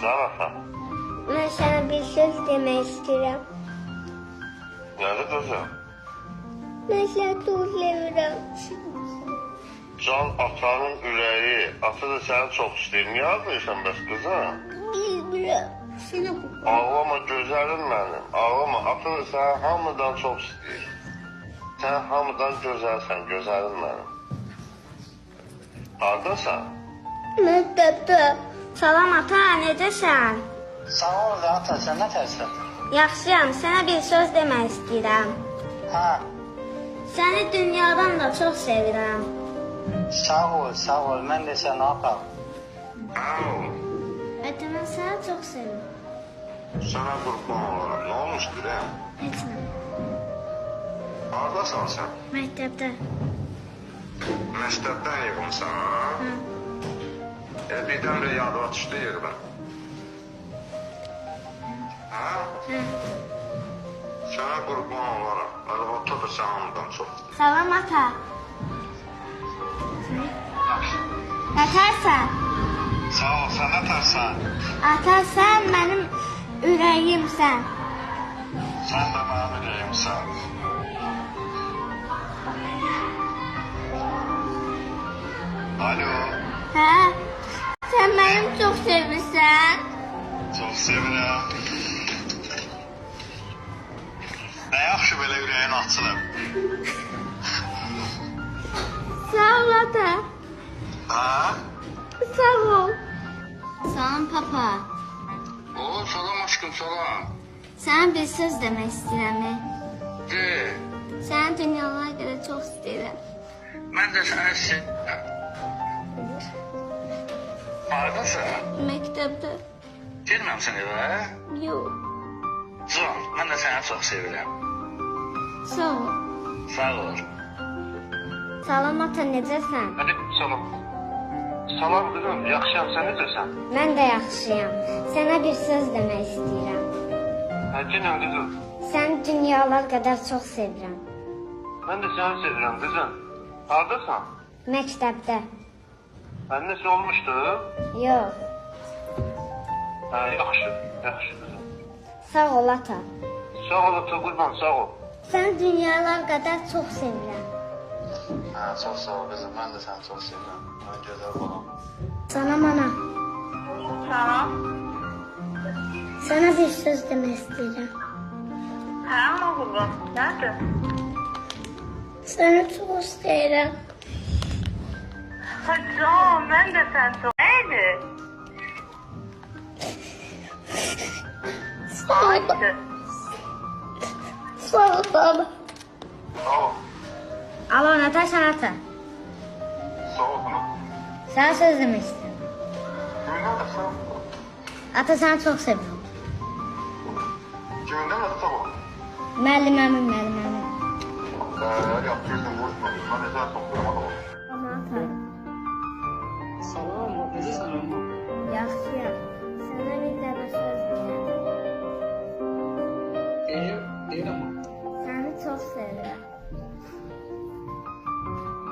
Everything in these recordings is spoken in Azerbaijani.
Can Mən sənə bir söz demək istəyirəm. nədir qızım? Mən səni çox sevirəm. Can atanın ürəyi, ata da səni çox istəyir. Niyə ağlayırsan bəs qızım? Bilmirəm. Sənə bu. Ağlama gözəlim mənim, ağlama. Ata da səni hamıdan çox istəyir. Sən hamıdan gözəlsən, gözəlim mənim. Haradasan? Məktəbdə. Salam ata, necəsən? Sağ ol ata, sən nətərsən? Yaxşıyam, sənə bir söz demək istəyirəm. Hə, Səni dünyadan da çox sevirəm. sağ ol, mən də səni atam. Ata, mən səni çox sevirəm. Sənə qurban olaram. Nə olmuş deyirəm? Heç nə. Haradasan sən? Məktəbdə. Məktəbdən yığımsan, ha? Hə. Birdən-birə yadıma düşdü yığdım. Hə? Hə. Sənə qurban olaram. Əlbəttə da sən hamıdan çox. Salam ata. Nətərsən? Sağ ol, sən nətərsən? Ata, sən mənim ürəyimsən. Sən də mənim ürəyimsən. Alo, Hə? Sən mənim çox sevirsən. çox sevirəm. Nə yaxşı belə ürəyin açılıb. Sağ ol ata. Hə? Sağ ol. Salam papa. O, salam aşkım, salam. Sənə bir söz demək istəyirəm. De, Səni dünyalara görə çox istəyirəm. mən də səni sevirəm. Haradasın? Məktəbdə. Gelməmsən evə? Yox. Can, mən də səni çox sevirəm. Sağ ol. Sağ ol. Salam ata, necəsən? Hadi, salam. Salam qızım, yaxşıyam, sən necəsən? Mən də yaxşıyam. Sənə bir söz demək istəyirəm. Həccinəm qızım. Səni dünyalar qədər çox sevirəm. Mən də səni sevirəm qızım. Haradasan? Məktəbdə. Nəsə olmuşdu? Yox. Hə, yaxşı, yaxşı qızım. Sağ ol ata. Sağ ol, ata qurban, sağ ol. Səni dünyalar qədər çox sevirəm. Hə, çox sağ ol qızım, mən də səni çox sevirəm. Mən gözəl balam. Salam ana. Salam. Sənə bir söz demək istəyirəm. Hə, oğlum. Nədir? Səni çox istəyirəm. Hocam, mən də sən çox. Neydi? Sağ ol. Aydı. Sağ ol baba. Sağ ol, Alo, Natasha ata. sağ ol qızım. Sənə söz demək istəyirəm. Kiminlə də sağ ol. Ata, səni çox sevirəm. Kiminlə də sağ ol. Müəlliməmin. Yaptıysan vurma. Mən də səni çox sevirəm. Ama ata, Salam, necəsən amma? yaxşıyam. Sənə bir dənə söz deyirəm. Deyir amma. Səni çox sevirəm.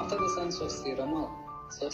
Ata da səni çox istəyir amma. Çox